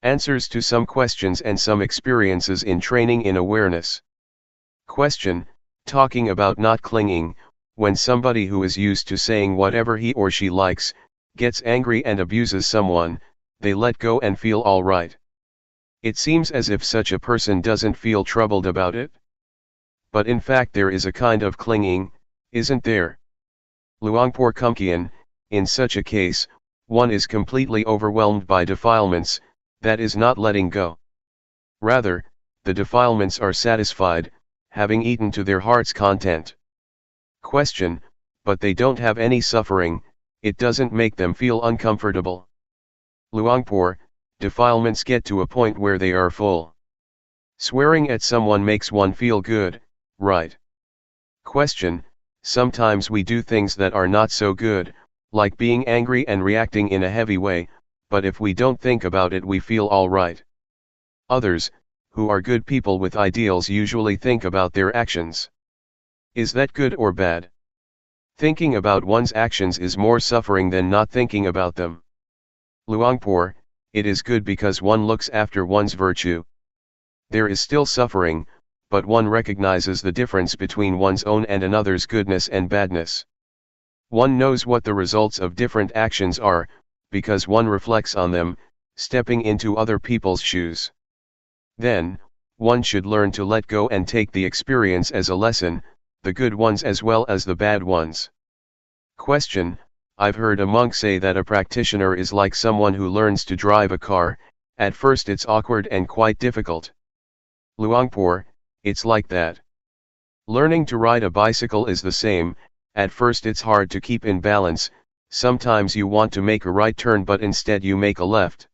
Answers to some questions and some experiences in training in awareness. Question: talking about not clinging, when somebody who is used to saying whatever he or she likes, gets angry and abuses someone, they let go and feel all right. It seems as if such a person doesn't feel troubled about it. But in fact there is a kind of clinging, isn't there? Luangpor Teean, in such a case, one is completely overwhelmed by defilements, that is not letting go. Rather, the defilements are satisfied, having eaten to their heart's content. Question: but they don't have any suffering, it doesn't make them feel uncomfortable. Luangpor: defilements get to a point where they are full. Swearing at someone makes one feel good, right? Question: sometimes we do things that are not so good, like being angry and reacting in a heavy way, but if we don't think about it we feel all right. Others, who are good people with ideals, usually think about their actions. Is that good or bad? Thinking about one's actions is more suffering than not thinking about them. Luangpor: it is good because one looks after one's virtue. There is still suffering, but one recognizes the difference between one's own and another's goodness and badness. One knows what the results of different actions are, because one reflects on them, stepping into other people's shoes. Then, one should learn to let go and take the experience as a lesson, the good ones as well as the bad ones. Question: I've heard a monk say that a practitioner is like someone who learns to drive a car. At first it's awkward and quite difficult. Luangpor: it's like that. Learning to ride a bicycle is the same. At first it's hard to keep in balance. Sometimes you want to make a right turn but instead you make a left.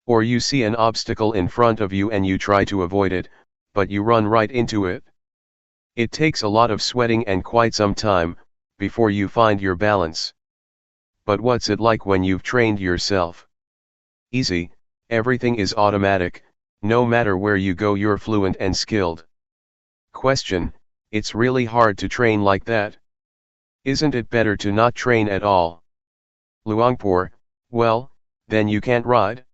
Or you see an obstacle in front of you and you try to avoid it, but you run right into it. It takes a lot of sweating and quite some time, before you find your balance. But what's it like when you've trained yourself? Easy, everything is automatic, no matter where you go you're fluent and skilled. Question: it's really hard to train like that? Isn't it better to not train at all? Luangpor: well, then you can't ride.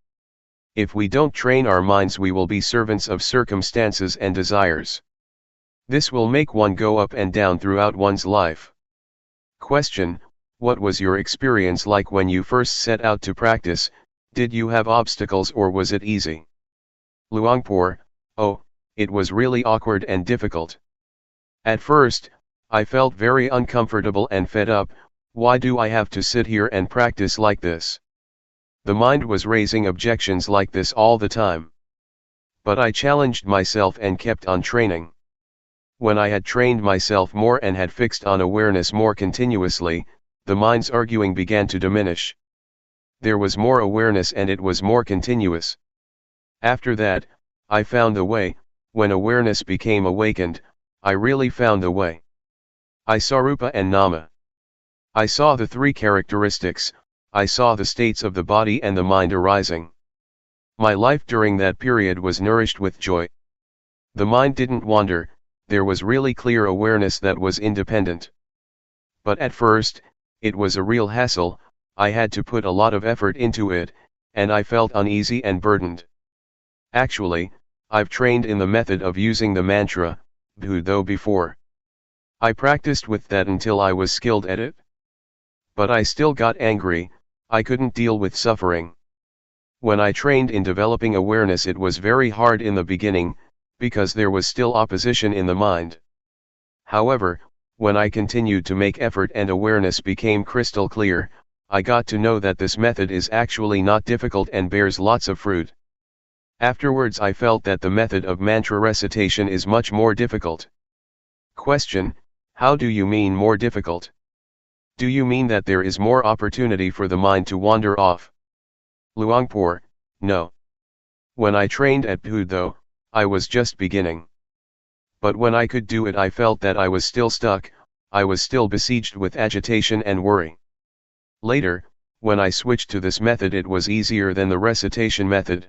If we don't train our minds we will be servants of circumstances and desires. This will make one go up and down throughout one's life. Question: what was your experience like when you first set out to practice? Did you have obstacles or was it easy? Luangpor: oh, it was really awkward and difficult. At first, I felt very uncomfortable and fed up. Why do I have to sit here and practice like this? The mind was raising objections like this all the time. But I challenged myself and kept on training. When I had trained myself more and had fixed on awareness more continuously, the mind's arguing began to diminish. There was more awareness and it was more continuous. After that, I found the way. When awareness became awakened, I really found the way. I saw Rupa and Nama. I saw the three characteristics, I saw the states of the body and the mind arising. My life during that period was nourished with joy. The mind didn't wander, there was really clear awareness that was independent. But at first, it was a real hassle, I had to put a lot of effort into it, and I felt uneasy and burdened. Actually, I've trained in the method of using the mantra, Bhudo before. I practiced with that until I was skilled at it. But I still got angry, I couldn't deal with suffering. When I trained in developing awareness it was very hard in the beginning, because there was still opposition in the mind. However, when I continued to make effort and awareness became crystal clear, I got to know that this method is actually not difficult and bears lots of fruit. Afterwards I felt that the method of mantra recitation is much more difficult. Question: how do you mean more difficult? Do you mean that there is more opportunity for the mind to wander off? Luangpor, no. When I trained at Phu though, I was just beginning. But when I could do it I felt that I was still stuck, I was still besieged with agitation and worry. Later, when I switched to this method it was easier than the recitation method.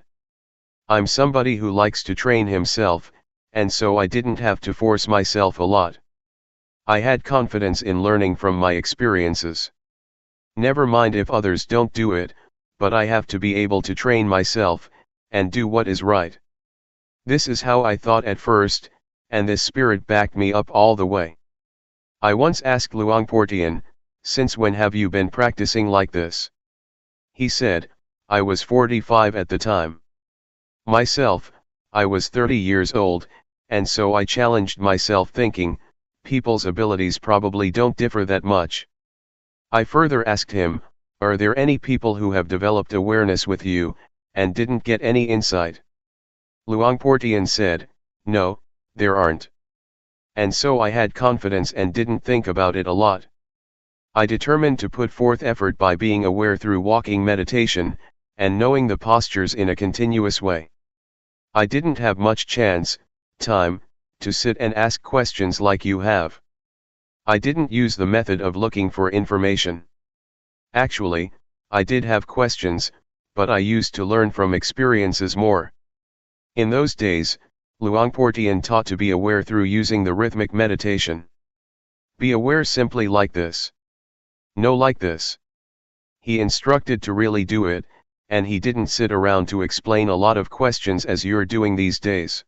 I'm somebody who likes to train himself, and so I didn't have to force myself a lot. I had confidence in learning from my experiences. Never mind if others don't do it, but I have to be able to train myself, and do what is right. This is how I thought at first, and this spirit backed me up all the way. I once asked Luangpor Teean, "Since when have you been practicing like this?" He said, "I was 45 at the time. Myself, I was 30 years old, and so I challenged myself thinking, people's abilities probably don't differ that much." I further asked him, "Are there any people who have developed awareness with you, and didn't get any insight?" Luangpor Teean said, "No, there aren't." And so I had confidence and didn't think about it a lot. I determined to put forth effort by being aware through walking meditation, and knowing the postures in a continuous way. I didn't have much time, to sit and ask questions like you have. I didn't use the method of looking for information. Actually, I did have questions, but I used to learn from experiences more. In those days, Luangpor Teean taught to be aware through using the rhythmic meditation. Be aware simply like this. No, like this. He instructed to really do it, and he didn't sit around to explain a lot of questions as you're doing these days.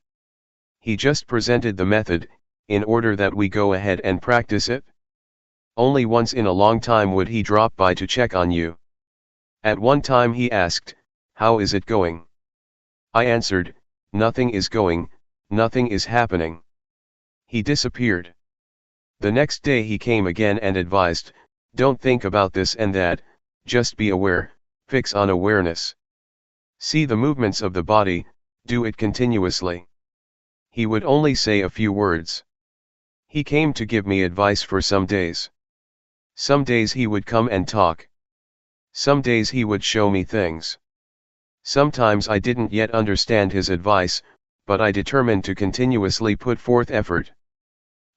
He just presented the method, in order that we go ahead and practice it. Only once in a long time would he drop by to check on you. At one time he asked, "How is it going?" I answered, "Nothing is going, nothing is happening." He disappeared. The next day he came again and advised, "Don't think about this and that, just be aware, fix on awareness. See the movements of the body, do it continuously." He would only say a few words. He came to give me advice for some days. Some days he would come and talk. Some days he would show me things. Sometimes I didn't yet understand his advice, but I determined to continuously put forth effort.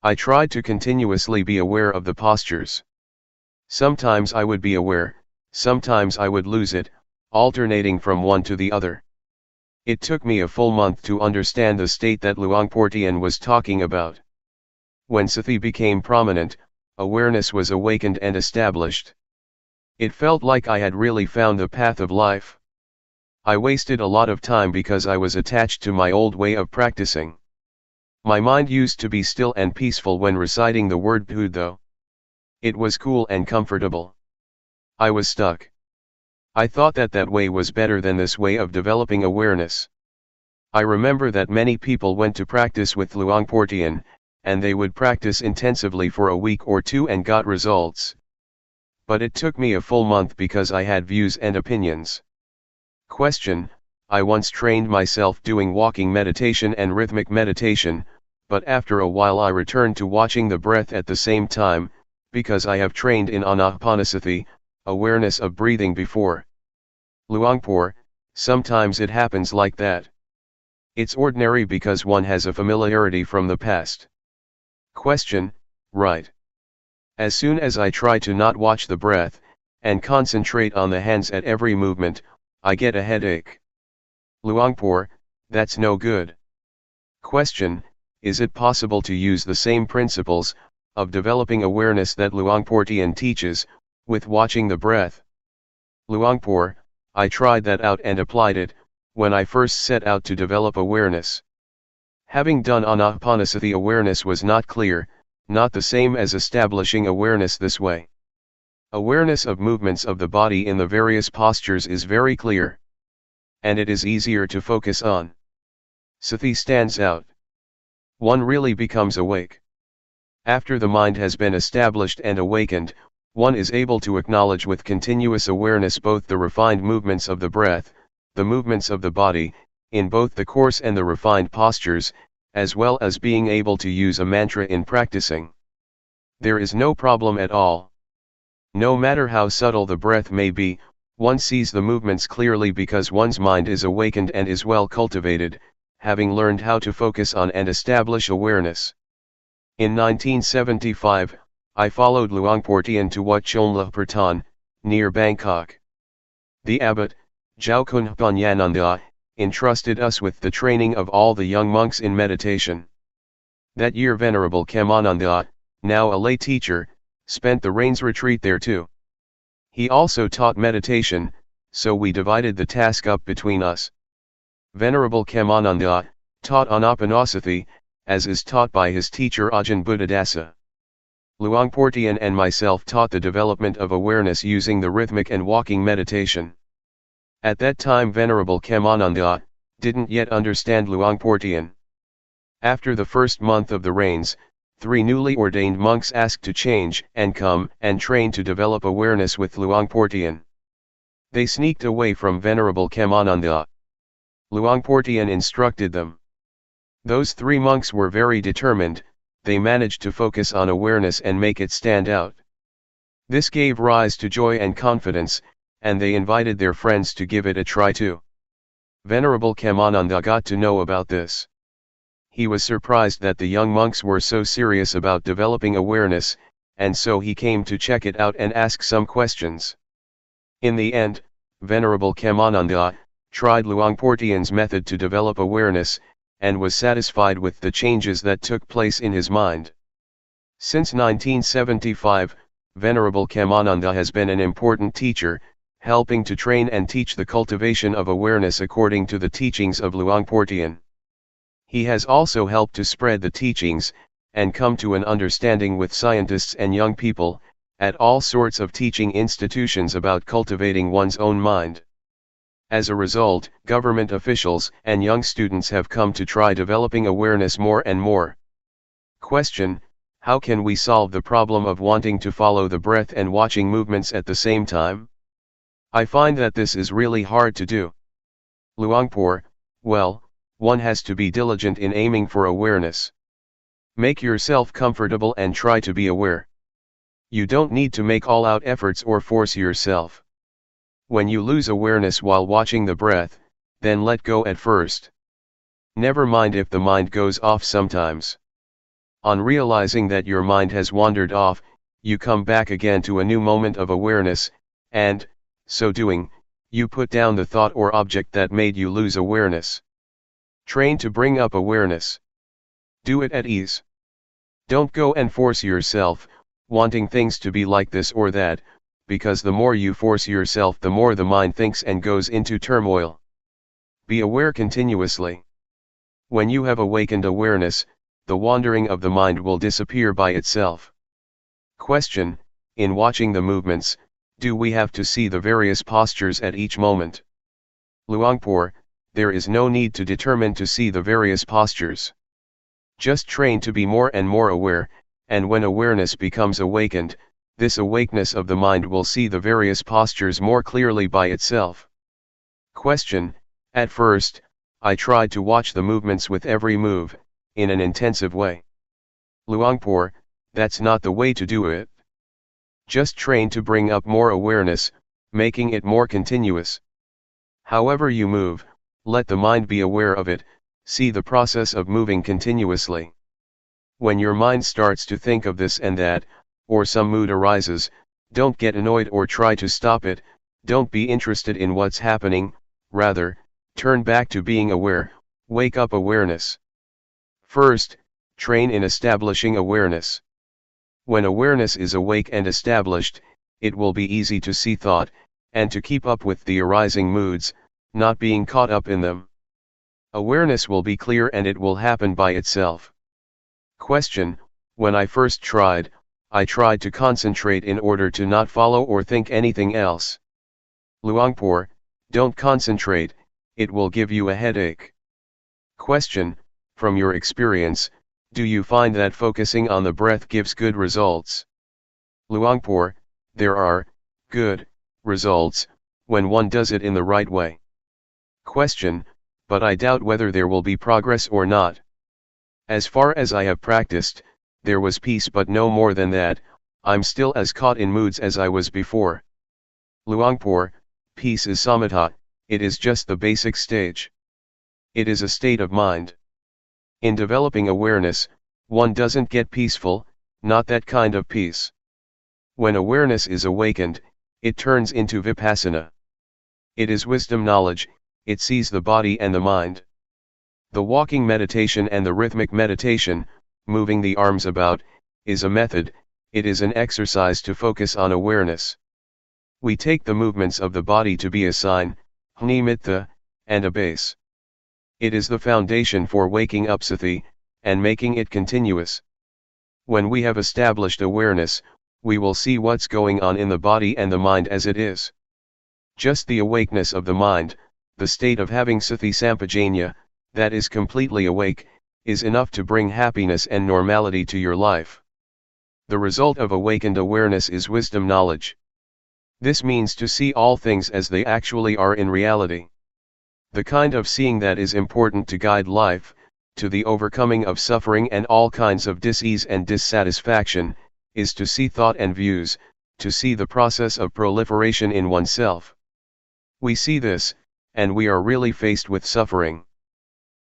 I tried to continuously be aware of the postures. Sometimes I would be aware, sometimes I would lose it, alternating from one to the other. It took me a full month to understand the state that Luangpor Teean was talking about. When sati became prominent, awareness was awakened and established. It felt like I had really found the path of life. I wasted a lot of time because I was attached to my old way of practicing. My mind used to be still and peaceful when reciting the word Phu though. It was cool and comfortable. I was stuck. I thought that that way was better than this way of developing awareness. I remember that many people went to practice with Luangpor Teean, and they would practice intensively for a week or two and got results. But it took me a full month because I had views and opinions. Question: I once trained myself doing walking meditation and rhythmic meditation, but after a while I returned to watching the breath at the same time, because I have trained in anapanasati, awareness of breathing before. Luangpor, sometimes it happens like that. It's ordinary because one has a familiarity from the past. Question: right. As soon as I try to not watch the breath, and concentrate on the hands at every movement, I get a headache. Luangpor, that's no good. Question: is it possible to use the same principles, of developing awareness that Luangpor Teean teaches, with watching the breath? Luangpor, I tried that out and applied it, when I first set out to develop awareness. Having done anapanasati, awareness was not clear, not the same as establishing awareness this way. Awareness of movements of the body in the various postures is very clear. And it is easier to focus on. Sati stands out. One really becomes awake. After the mind has been established and awakened, one is able to acknowledge with continuous awareness both the refined movements of the breath, the movements of the body, in both the coarse and the refined postures, as well as being able to use a mantra in practicing. There is no problem at all. No matter how subtle the breath may be, one sees the movements clearly because one's mind is awakened and is well cultivated, having learned how to focus on and establish awareness. In 1975, I followed Luangpor Teean to Wat Luangpor Teean, near Bangkok. The abbot, Jaukun Panyananda, entrusted us with the training of all the young monks in meditation. That year Venerable Khemananda, now a lay teacher, spent the rains retreat there too. He also taught meditation, so we divided the task up between us. Venerable Khemananda taught Anapanasati, as is taught by his teacher Ajahn Buddhadasa. Luangpor Teean and myself taught the development of awareness using the rhythmic and walking meditation. At that time Venerable Khemananda didn't yet understand Luangpor Teean. After the first month of the rains, 3 newly ordained monks asked to change and come and train to develop awareness with Luangpor Teean. They sneaked away from Venerable Khemananda. Luangpor Teean instructed them. Those 3 monks were very determined. They managed to focus on awareness and make it stand out. This gave rise to joy and confidence, and they invited their friends to give it a try too. Venerable Khemananda got to know about this. He was surprised that the young monks were so serious about developing awareness, and so he came to check it out and ask some questions. In the end, Venerable Khemananda tried Luangpor Teean's method to develop awareness, and was satisfied with the changes that took place in his mind. Since 1975, Venerable Khemananda has been an important teacher, helping to train and teach the cultivation of awareness according to the teachings of Luangpor Teean. He has also helped to spread the teachings, and come to an understanding with scientists and young people, at all sorts of teaching institutions about cultivating one's own mind. As a result, government officials and young students have come to try developing awareness more and more. Question: how can we solve the problem of wanting to follow the breath and watching movements at the same time? I find that this is really hard to do. Luangpor: well, one has to be diligent in aiming for awareness. Make yourself comfortable and try to be aware. You don't need to make all-out efforts or force yourself. When you lose awareness while watching the breath, then let go at first. Never mind if the mind goes off sometimes. On realizing that your mind has wandered off, you come back again to a new moment of awareness, and, so doing, you put down the thought or object that made you lose awareness. Train to bring up awareness. Do it at ease. Don't go and force yourself, wanting things to be like this or that, because the more you force yourself the more the mind thinks and goes into turmoil. Be aware continuously. When you have awakened awareness, the wandering of the mind will disappear by itself. Question: in watching the movements, do we have to see the various postures at each moment? Luangpor: there is no need to determine to see the various postures. Just train to be more and more aware, and when awareness becomes awakened, this awakeness of the mind will see the various postures more clearly by itself. Question: at first, I tried to watch the movements with every move, in an intensive way. Luangpor: that's not the way to do it. Just train to bring up more awareness, making it more continuous. However you move, let the mind be aware of it, see the process of moving continuously. When your mind starts to think of this and that, or some mood arises, don't get annoyed or try to stop it, don't be interested in what's happening, rather, turn back to being aware, wake up awareness. First, train in establishing awareness. When awareness is awake and established, it will be easy to see thought, and to keep up with the arising moods, not being caught up in them. Awareness will be clear and it will happen by itself. Question: when I first tried, I tried to concentrate in order to not follow or think anything else. Luangpor: don't concentrate, it will give you a headache. Question: from your experience, do you find that focusing on the breath gives good results? Luangpor: there are good results when one does it in the right way. Question: but I doubt whether there will be progress or not. As far as I have practiced, there was peace but no more than that, I'm still as caught in moods as I was before. Luangpor, peace is samatha, it is just the basic stage. It is a state of mind. In developing awareness, one doesn't get peaceful, not that kind of peace. When awareness is awakened, it turns into Vipassana. It is wisdom knowledge, it sees the body and the mind. The walking meditation and the rhythmic meditation, moving the arms about, is a method, it is an exercise to focus on awareness. We take the movements of the body to be a sign, nimitta, and a base. It is the foundation for waking up sati, and making it continuous. When we have established awareness, we will see what's going on in the body and the mind as it is. Just the awakeness of the mind, the state of having sati sampajanya, that is completely awake, is enough to bring happiness and normality to your life. The result of awakened awareness is wisdom knowledge. This means to see all things as they actually are in reality. The kind of seeing that is important to guide life, to the overcoming of suffering and all kinds of dis-ease and dissatisfaction, is to see thought and views, to see the process of proliferation in oneself. We see this, and we are really faced with suffering.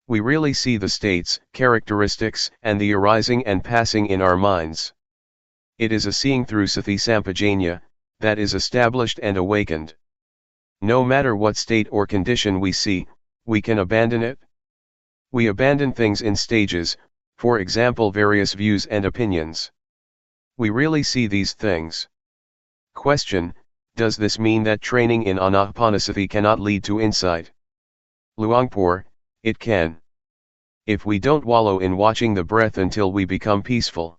We really see the states, characteristics, and the arising and passing in our minds. It is a seeing through sati sampajanya, that is established and awakened. No matter what state or condition we see, we can abandon it. We abandon things in stages, for example various views and opinions. We really see these things. Question: does this mean that training in anapanasati cannot lead to insight? Luangpor, it can. If we don't wallow in watching the breath until we become peaceful.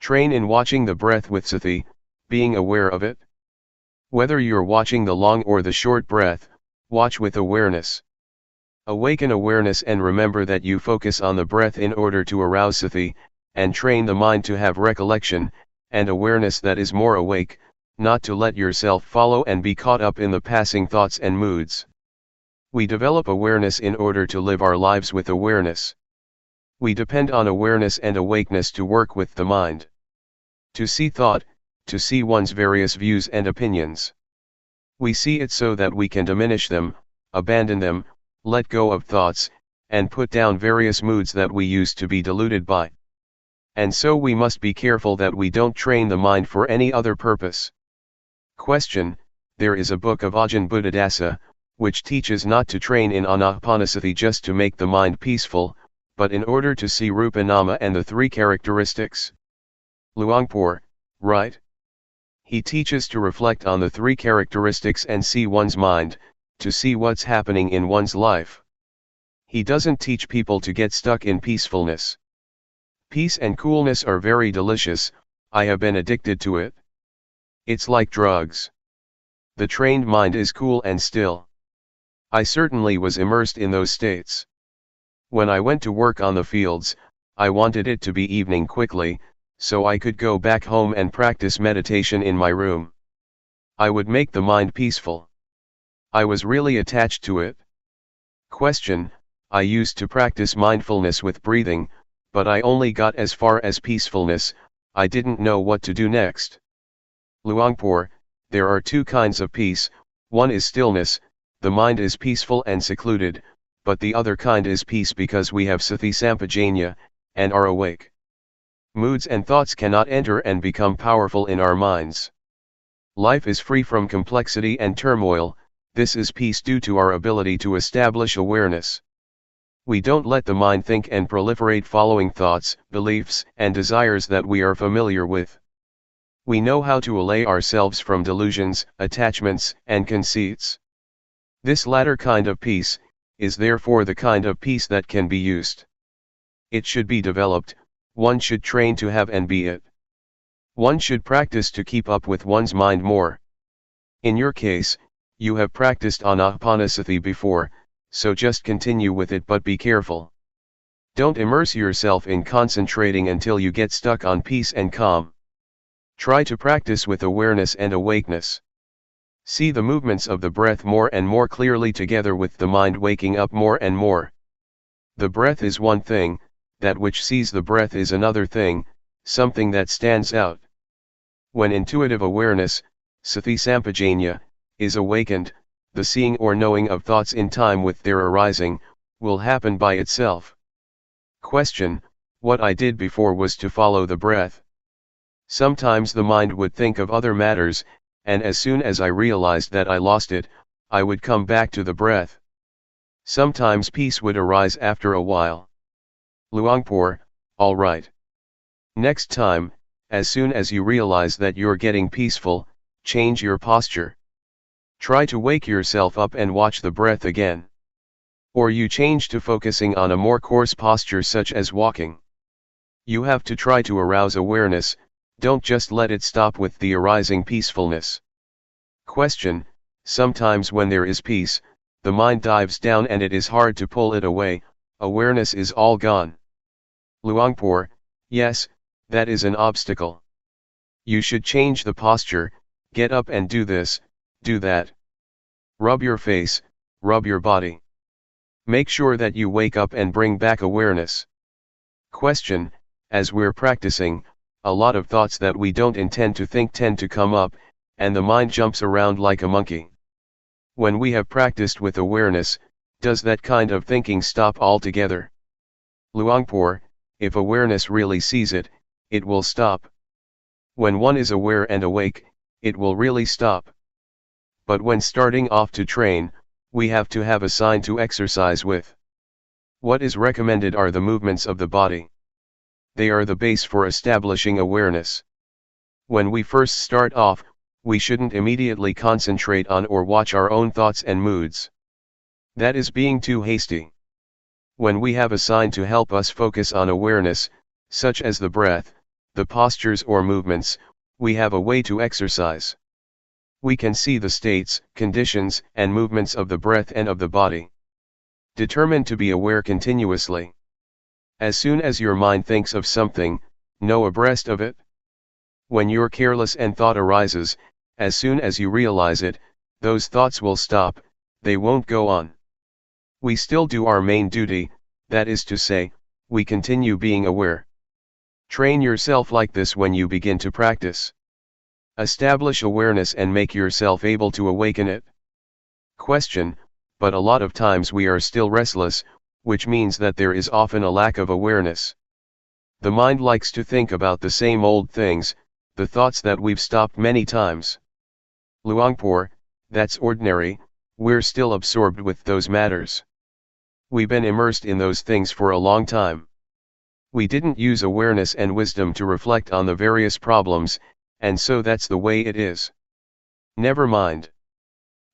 Train in watching the breath with sati, being aware of it. Whether you're watching the long or the short breath, watch with awareness. Awaken awareness and remember that you focus on the breath in order to arouse sati, and train the mind to have recollection, and awareness that is more awake, not to let yourself follow and be caught up in the passing thoughts and moods. We develop awareness in order to live our lives with awareness. We depend on awareness and awakeness to work with the mind. To see thought, to see one's various views and opinions. We see it so that we can diminish them, abandon them, let go of thoughts, and put down various moods that we used to be deluded by. And so we must be careful that we don't train the mind for any other purpose. Question: there is a book of Ajahn Buddhadasa, which teaches not to train in anapanasati just to make the mind peaceful, but in order to see rupa nama and the three characteristics. Luangpor, right? He teaches to reflect on the three characteristics and see one's mind, to see what's happening in one's life. He doesn't teach people to get stuck in peacefulness. Peace and coolness are very delicious, I have been addicted to it. It's like drugs. The trained mind is cool and still. I certainly was immersed in those states. When I went to work on the fields, I wanted it to be evening quickly, so I could go back home and practice meditation in my room. I would make the mind peaceful. I was really attached to it. Question: I used to practice mindfulness with breathing, but I only got as far as peacefulness, I didn't know what to do next. Luangpor, there are two kinds of peace, one is stillness, the mind is peaceful and secluded, but the other kind is peace because we have sati sampajanya, and are awake. Moods and thoughts cannot enter and become powerful in our minds. Life is free from complexity and turmoil, this is peace due to our ability to establish awareness. We don't let the mind think and proliferate following thoughts, beliefs, and desires that we are familiar with. We know how to allay ourselves from delusions, attachments, and conceits. This latter kind of peace is therefore the kind of peace that can be used. It should be developed, one should train to have and be it. One should practice to keep up with one's mind more. In your case, you have practiced anapanasati before, so just continue with it but be careful. Don't immerse yourself in concentrating until you get stuck on peace and calm. Try to practice with awareness and awakeness. See the movements of the breath more and more clearly together with the mind waking up more and more. The breath is one thing, that which sees the breath is another thing, something that stands out. When intuitive awareness, sati sampajanya, is awakened, the seeing or knowing of thoughts in time with their arising, will happen by itself. Question: what I did before was to follow the breath. Sometimes the mind would think of other matters, and as soon as I realized that I lost it, I would come back to the breath. Sometimes peace would arise after a while. Luangpor: all right. Next time, as soon as you realize that you're getting peaceful, change your posture. Try to wake yourself up and watch the breath again. Or you change to focusing on a more coarse posture such as walking. You have to try to arouse awareness, don't just let it stop with the arising peacefulness. Question: sometimes when there is peace, the mind dives down and it is hard to pull it away, awareness is all gone. Luangpor: yes, that is an obstacle. You should change the posture, get up and do this, do that. Rub your face, rub your body. Make sure that you wake up and bring back awareness. Question: as we're practicing, a lot of thoughts that we don't intend to think tend to come up, and the mind jumps around like a monkey. When we have practiced with awareness, does that kind of thinking stop altogether? Luangpor: if awareness really sees it, it will stop. When one is aware and awake, it will really stop. But when starting off to train, we have to have a sign to exercise with. What is recommended are the movements of the body. They are the base for establishing awareness. When we first start off, we shouldn't immediately concentrate on or watch our own thoughts and moods. That is being too hasty. When we have a sign to help us focus on awareness, such as the breath, the postures or movements, we have a way to exercise. We can see the states, conditions, and movements of the breath and of the body. Determine to be aware continuously. As soon as your mind thinks of something, know abreast of it. When you're careless and thought arises, as soon as you realize it, those thoughts will stop, they won't go on. We still do our main duty, that is to say, we continue being aware. Train yourself like this when you begin to practice. Establish awareness and make yourself able to awaken it. Question: but a lot of times we are still restless, which means that there is often a lack of awareness. The mind likes to think about the same old things, the thoughts that we've stopped many times. Luangpor: that's ordinary, we're still absorbed with those matters. We've been immersed in those things for a long time. We didn't use awareness and wisdom to reflect on the various problems, and so that's the way it is. Never mind.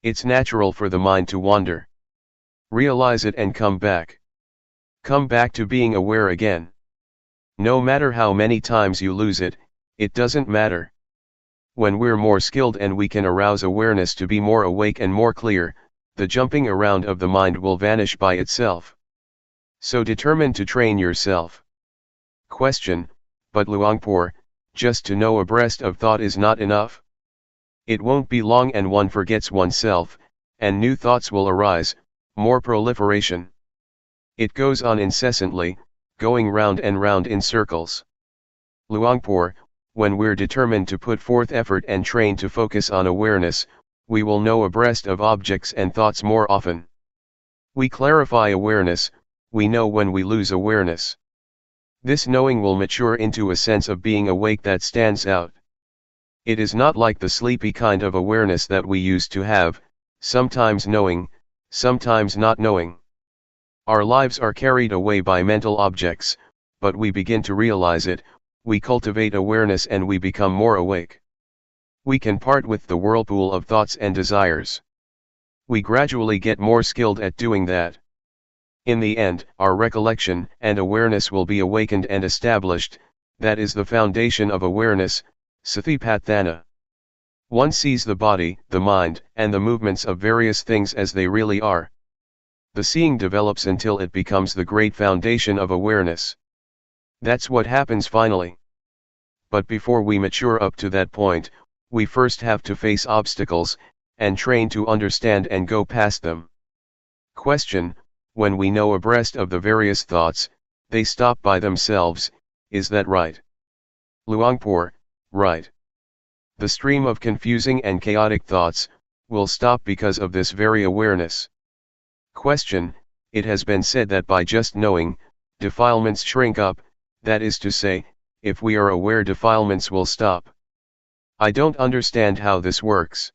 It's natural for the mind to wander. Realize it and come back. Come back to being aware again. No matter how many times you lose it, it doesn't matter. When we're more skilled and we can arouse awareness to be more awake and more clear, the jumping around of the mind will vanish by itself. So determine to train yourself. Question: but Luangpor, just to know abreast of thought is not enough. It won't be long and one forgets oneself, and new thoughts will arise, more proliferation. It goes on incessantly, going round and round in circles. Luangpor: when we're determined to put forth effort and train to focus on awareness, we will know abreast of objects and thoughts more often. We clarify awareness, we know when we lose awareness. This knowing will mature into a sense of being awake that stands out. It is not like the sleepy kind of awareness that we used to have, sometimes knowing, sometimes not knowing. Our lives are carried away by mental objects, but we begin to realize it, we cultivate awareness and we become more awake. We can part with the whirlpool of thoughts and desires. We gradually get more skilled at doing that. In the end, our recollection and awareness will be awakened and established, that is the foundation of awareness, satipatthana. One sees the body, the mind, and the movements of various things as they really are. The seeing develops until it becomes the great foundation of awareness. That's what happens finally. But before we mature up to that point, we first have to face obstacles, and train to understand and go past them. Question: when we know abreast of the various thoughts, they stop by themselves, is that right? Luangpor: right. The stream of confusing and chaotic thoughts will stop because of this very awareness. Question: It has been said that by just knowing, defilements shrink up, that is to say, if we are aware, defilements will stop. I don't understand how this works.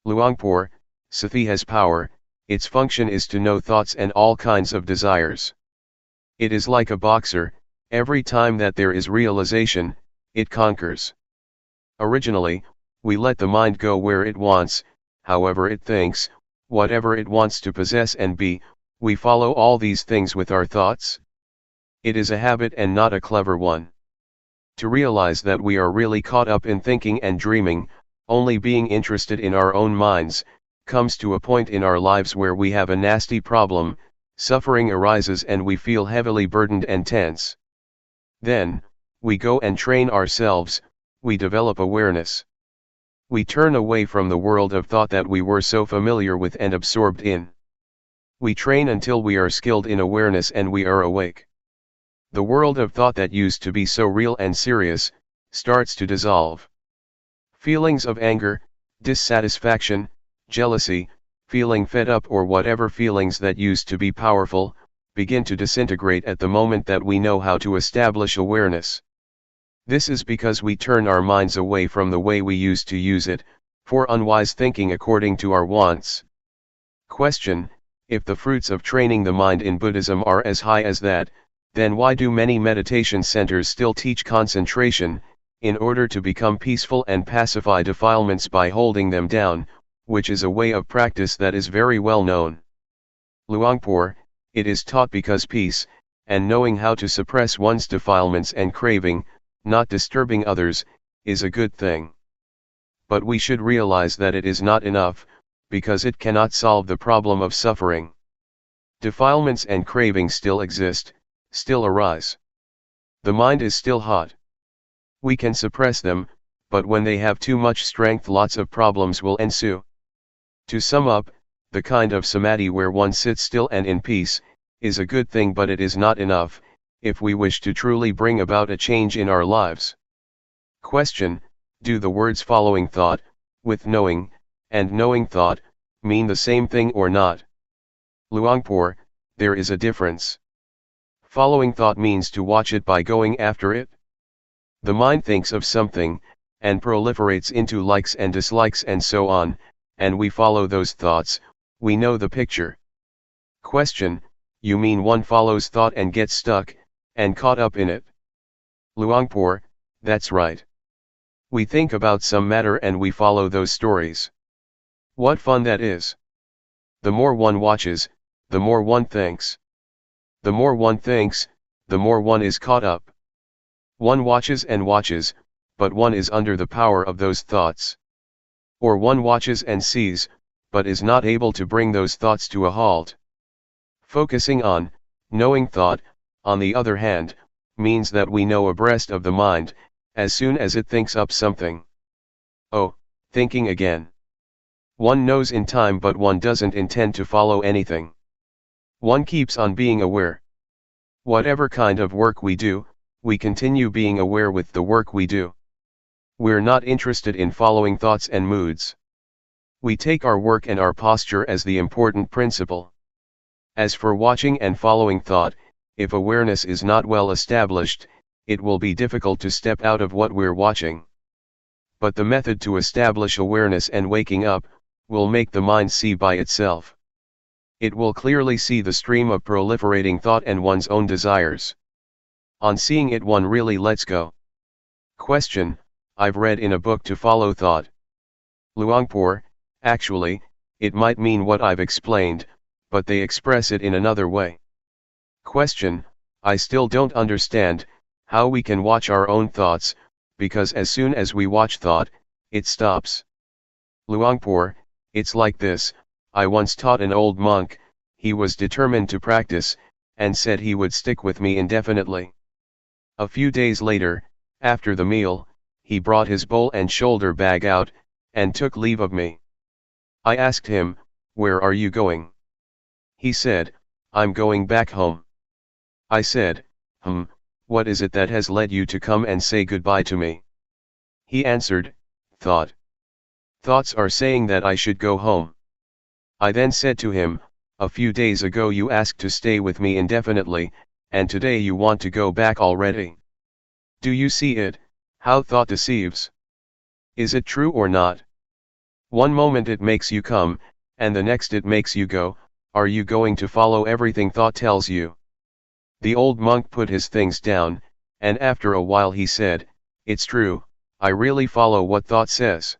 Luangpor, Sati has power, its function is to know thoughts and all kinds of desires. It is like a boxer, every time that there is realization, it conquers. Originally, we let the mind go where it wants, however it thinks, whatever it wants to possess and be, we follow all these things with our thoughts. It is a habit and not a clever one. To realize that we are really caught up in thinking and dreaming, only being interested in our own minds, comes to a point in our lives where we have a nasty problem, suffering arises and we feel heavily burdened and tense. Then, we go and train ourselves, we develop awareness. We turn away from the world of thought that we were so familiar with and absorbed in. We train until we are skilled in awareness and we are awake. The world of thought that used to be so real and serious, starts to dissolve. Feelings of anger, dissatisfaction, jealousy, feeling fed up or whatever feelings that used to be powerful, begin to disintegrate at the moment that we know how to establish awareness. This is because we turn our minds away from the way we used to use it, for unwise thinking according to our wants. Question: If the fruits of training the mind in Buddhism are as high as that, then why do many meditation centers still teach concentration, in order to become peaceful and pacify defilements by holding them down, which is a way of practice that is very well known? Luangpor: It is taught because peace, and knowing how to suppress one's defilements and craving, not disturbing others, is a good thing. But we should realize that it is not enough, because it cannot solve the problem of suffering. Defilements and cravings still exist, still arise. The mind is still hot. We can suppress them, but when they have too much strength, lots of problems will ensue. To sum up, the kind of samadhi where one sits still and in peace, is a good thing, but it is not enough, if we wish to truly bring about a change in our lives. Question: Do the words following thought, with knowing, and knowing thought, mean the same thing or not? Luangpor: There is a difference. Following thought means to watch it by going after it. The mind thinks of something, and proliferates into likes and dislikes and so on, and we follow those thoughts, we know the picture. Question: You mean one follows thought and gets stuck, and caught up in it? Luangpor: That's right. We think about some matter and we follow those stories. What fun that is! The more one watches, the more one thinks. The more one thinks, the more one is caught up. One watches and watches, but one is under the power of those thoughts. Or one watches and sees, but is not able to bring those thoughts to a halt. Focusing on, knowing thought, on the other hand, means that we know abreast of the mind, as soon as it thinks up something. Oh, thinking again. One knows in time, but one doesn't intend to follow anything. One keeps on being aware. Whatever kind of work we do, we continue being aware with the work we do. We're not interested in following thoughts and moods. We take our work and our posture as the important principle. As for watching and following thought, if awareness is not well established, it will be difficult to step out of what we're watching. But the method to establish awareness and waking up, will make the mind see by itself. It will clearly see the stream of proliferating thought and one's own desires. On seeing it, one really lets go. Question: I've read in a book to follow thought. Luangpor: Actually, it might mean what I've explained, but they express it in another way. Question: I still don't understand how we can watch our own thoughts, because as soon as we watch thought, it stops. Luangpor: It's like this. I once taught an old monk, he was determined to practice, and said he would stick with me indefinitely. A few days later, after the meal, he brought his bowl and shoulder bag out, and took leave of me. I asked him, "Where are you going?" He said, "I'm going back home." I said, What is it that has led you to come and say goodbye to me?" He answered, thought. Thoughts are saying that I should go home. I then said to him, a few days ago you asked to stay with me indefinitely, and today you want to go back already. Do you see it, how thought deceives? Is it true or not? One moment it makes you come, and the next it makes you go. Are you going to follow everything thought tells you? The old monk put his things down, and after a while he said, it's true, I really follow what thought says.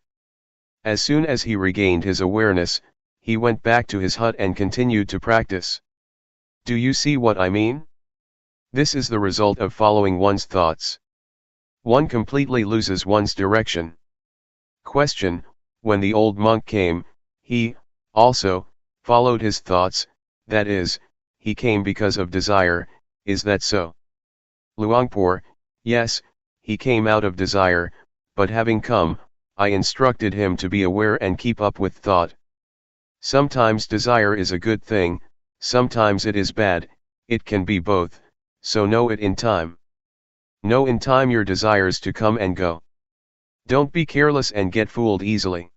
As soon as he regained his awareness, he went back to his hut and continued to practice. Do you see what I mean? This is the result of following one's thoughts. One completely loses one's direction. Question: when the old monk came, he, also, followed his thoughts, that is, he came because of desire, is that so? Luangpor: yes, he came out of desire, but having come, I instructed him to be aware and keep up with thought. Sometimes desire is a good thing, sometimes it is bad, it can be both, so know it in time. Know in time your desires to come and go. Don't be careless and get fooled easily.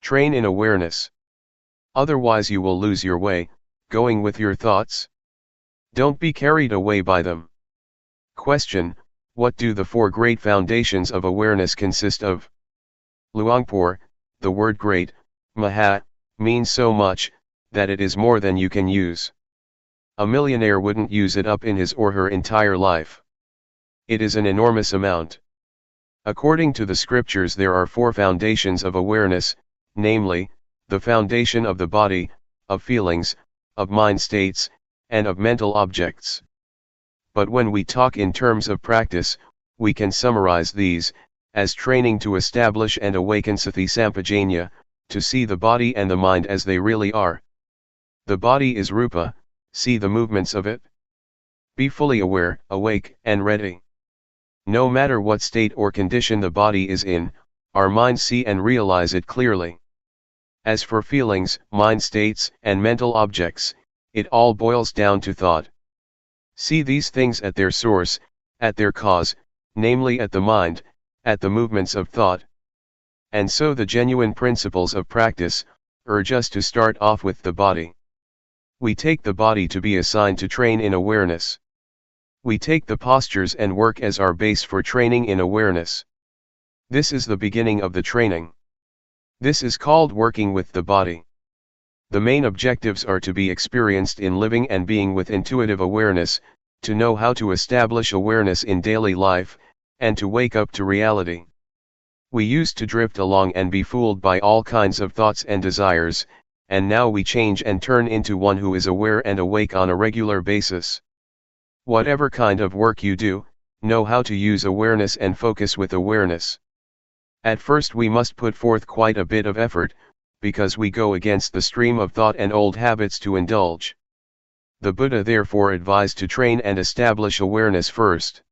Train in awareness. Otherwise you will lose your way, going with your thoughts. Don't be carried away by them. Question: what do the four great foundations of awareness consist of? Luangpor: the word great, maha, means so much, that it is more than you can use. A millionaire wouldn't use it up in his or her entire life. It is an enormous amount. According to the scriptures there are four foundations of awareness, namely, the foundation of the body, of feelings, of mind states, and of mental objects. But when we talk in terms of practice, we can summarize these, as training to establish and awaken sati sampajanya, to see the body and the mind as they really are. The body is rupa, see the movements of it. Be fully aware, awake, and ready. No matter what state or condition the body is in, our minds see and realize it clearly. As for feelings, mind states, and mental objects, it all boils down to thought. See these things at their source, at their cause, namely at the mind, at the movements of thought. And so the genuine principles of practice urge us to start off with the body. We take the body to be assigned to train in awareness. We take the postures and work as our base for training in awareness. This is the beginning of the training. This is called working with the body. The main objectives are to be experienced in living and being with intuitive awareness, to know how to establish awareness in daily life, and to wake up to reality. We used to drift along and be fooled by all kinds of thoughts and desires, and now we change and turn into one who is aware and awake on a regular basis. Whatever kind of work you do, know how to use awareness and focus with awareness. At first we must put forth quite a bit of effort, because we go against the stream of thought and old habits to indulge. The Buddha therefore advised to train and establish awareness first.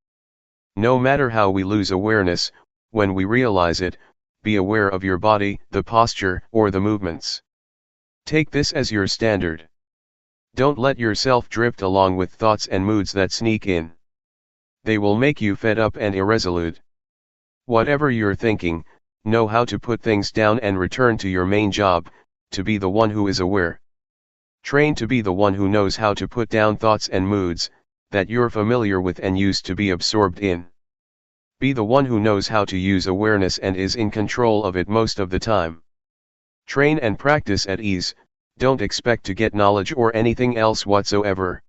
No matter how we lose awareness, when we realize it, be aware of your body, the posture, or the movements. Take this as your standard. Don't let yourself drift along with thoughts and moods that sneak in. They will make you fed up and irresolute. Whatever you're thinking, know how to put things down and return to your main job, to be the one who is aware. Train to be the one who knows how to put down thoughts and moods, that you're familiar with and used to be absorbed in. Be the one who knows how to use awareness and is in control of it most of the time. Train and practice at ease, don't expect to get knowledge or anything else whatsoever.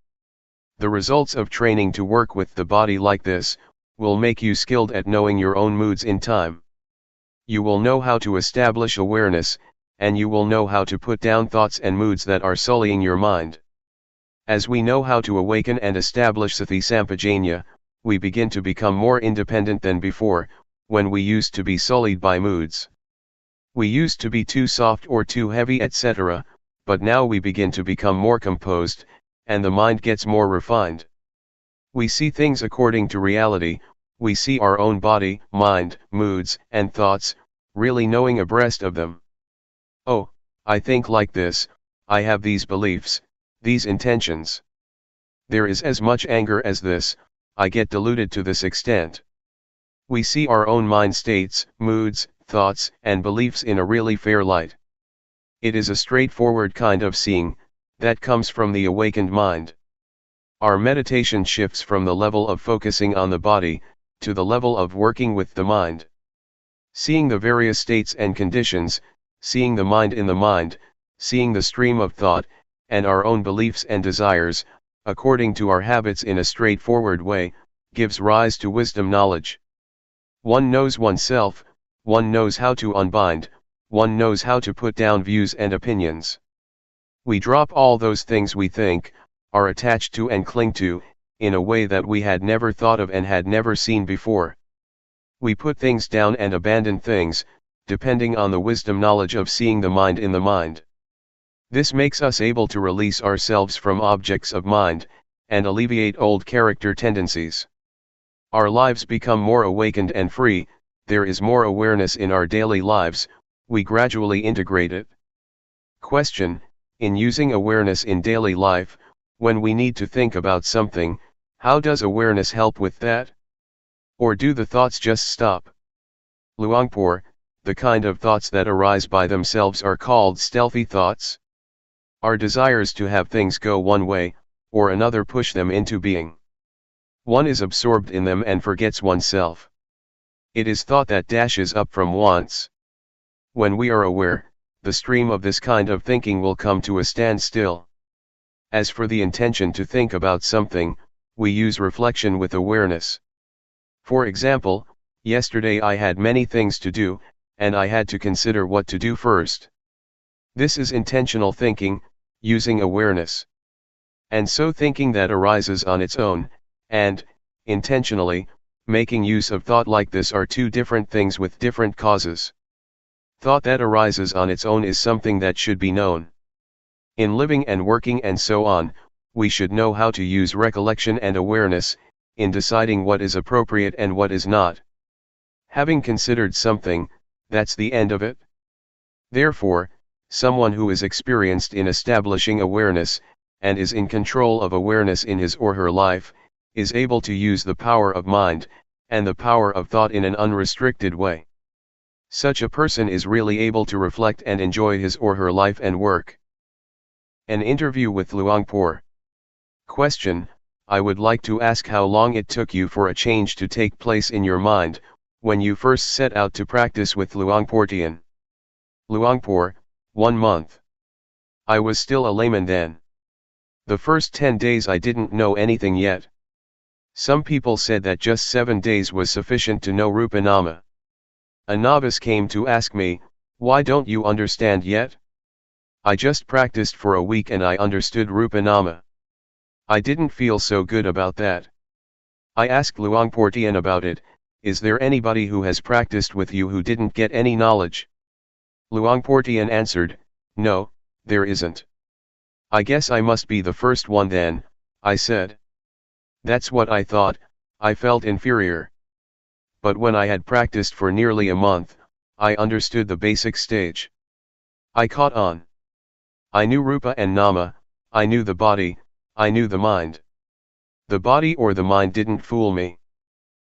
The results of training to work with the body like this, will make you skilled at knowing your own moods in time. You will know how to establish awareness, and you will know how to put down thoughts and moods that are sullying your mind. As we know how to awaken and establish sati sampajanya, we begin to become more independent than before, when we used to be sullied by moods. We used to be too soft or too heavy, etc., but now we begin to become more composed, and the mind gets more refined. We see things according to reality, we see our own body, mind, moods, and thoughts, really knowing abreast of them. Oh, I think like this, I have these beliefs, these intentions. There is as much anger as this, I get deluded to this extent. We see our own mind states, moods, thoughts, and beliefs in a really fair light. It is a straightforward kind of seeing, that comes from the awakened mind. Our meditation shifts from the level of focusing on the body, to the level of working with the mind. Seeing the various states and conditions, seeing the mind in the mind, seeing the stream of thought, and our own beliefs and desires, according to our habits in a straightforward way, gives rise to wisdom knowledge. One knows oneself, one knows how to unbind, one knows how to put down views and opinions. We drop all those things we think, are attached to and cling to, in a way that we had never thought of and had never seen before. We put things down and abandon things, depending on the wisdom knowledge of seeing the mind in the mind. This makes us able to release ourselves from objects of mind, and alleviate old character tendencies. Our lives become more awakened and free, there is more awareness in our daily lives, we gradually integrate it. Question: in using awareness in daily life, when we need to think about something, how does awareness help with that? Or do the thoughts just stop? Luangpor: the kind of thoughts that arise by themselves are called stealthy thoughts. Our desires to have things go one way, or another push them into being. One is absorbed in them and forgets oneself. It is thought that dashes up from wants. When we are aware, the stream of this kind of thinking will come to a standstill. As for the intention to think about something, we use reflection with awareness. For example, yesterday I had many things to do, and I had to consider what to do first. This is intentional thinking, using awareness. And so thinking that arises on its own, and, intentionally, making use of thought like this are two different things with different causes. Thought that arises on its own is something that should be known. In living and working and so on, we should know how to use recollection and awareness, in deciding what is appropriate and what is not. Having considered something, that's the end of it. Therefore, someone who is experienced in establishing awareness, and is in control of awareness in his or her life, is able to use the power of mind, and the power of thought in an unrestricted way. Such a person is really able to reflect and enjoy his or her life and work. An interview with Luangpor. Question: I would like to ask how long it took you for a change to take place in your mind, when you first set out to practice with Luangpor Teean. Luangpor: 1 month. I was still a layman then. The first 10 days I didn't know anything yet. Some people said that just 7 days was sufficient to know Rupa Nama. A novice came to ask me, why don't you understand yet? I just practiced for a week and I understood Rupa Nama. I didn't feel so good about that. I asked Luangpor Teean about it, is there anybody who has practiced with you who didn't get any knowledge? Luangpor Teean answered, no, there isn't. I guess I must be the first one then, I said. That's what I thought, I felt inferior. But when I had practiced for nearly a month, I understood the basic stage. I caught on. I knew Rupa and Nama, I knew the body, I knew the mind. The body or the mind didn't fool me.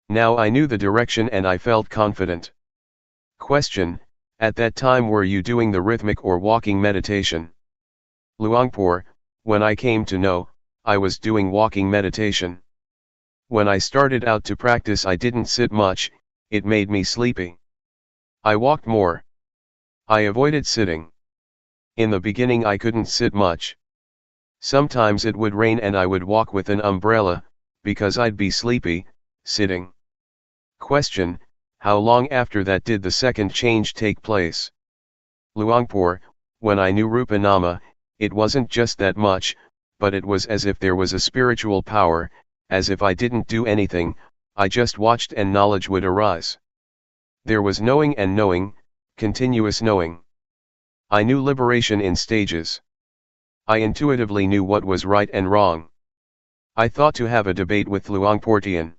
Now I knew the direction and I felt confident. Question: at that time were you doing the rhythmic or walking meditation? Luangpor: when I came to know, I was doing walking meditation. When I started out to practice I didn't sit much, it made me sleepy. I walked more. I avoided sitting. In the beginning I couldn't sit much. Sometimes it would rain and I would walk with an umbrella, because I'd be sleepy, sitting. Question: how long after that did the second change take place? Luangpor: when I knew Rupa Nama, it wasn't just that much, but it was as if there was a spiritual power, as if I didn't do anything, I just watched and knowledge would arise. There was knowing and knowing, continuous knowing. I knew liberation in stages. I intuitively knew what was right and wrong. I thought to have a debate with Luangpor Teean.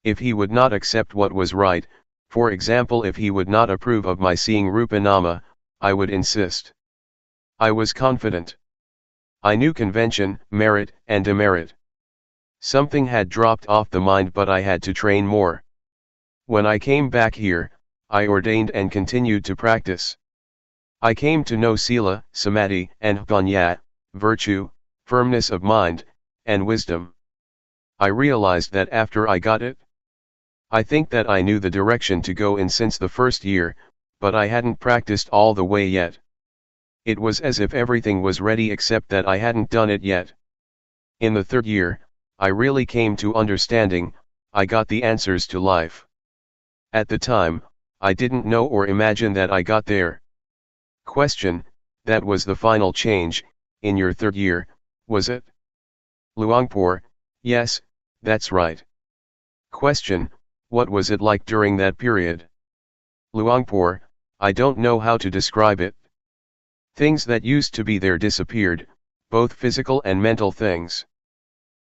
If he would not accept what was right, for example if he would not approve of my seeing Rupa Nama, I would insist. I was confident. I knew convention, merit and demerit. Something had dropped off the mind but I had to train more. When I came back here, I ordained and continued to practice. I came to know sila, samadhi, and panya, virtue, firmness of mind, and wisdom. I realized that after I got it. I think that I knew the direction to go in since the first year, but I hadn't practiced all the way yet. It was as if everything was ready except that I hadn't done it yet. In the third year, I really came to understanding, I got the answers to life. At the time, I didn't know or imagine that I got there. Question, that was the final change, in your third year, was it? Luangpor, yes, that's right. Question, what was it like during that period? Luangpor, I don't know how to describe it. Things that used to be there disappeared, both physical and mental things.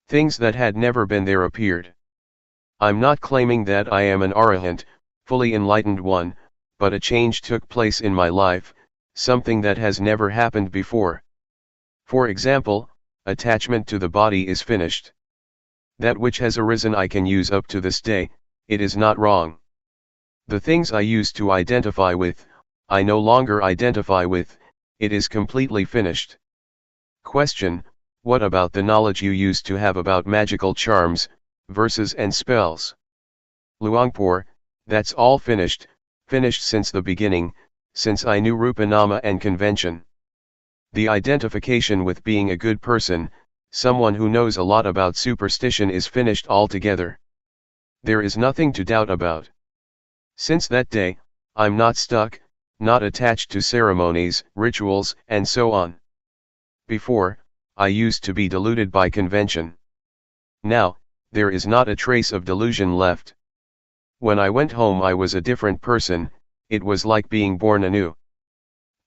Things that had never been there appeared. I'm not claiming that I am an arahant, fully enlightened one, but a change took place in my life, something that has never happened before. For example, attachment to the body is finished. That which has arisen I can use up to this day, it is not wrong. The things I used to identify with, I no longer identify with, it is completely finished. Question, what about the knowledge you used to have about magical charms, verses and spells? Luangpor, that's all finished, finished since the beginning, since I knew Rupanama and convention. The identification with being a good person, someone who knows a lot about superstition is finished altogether. There is nothing to doubt about. Since that day, I'm not stuck, not attached to ceremonies, rituals, and so on. Before, I used to be deluded by convention. Now, there is not a trace of delusion left. When I went home I was a different person, it was like being born anew.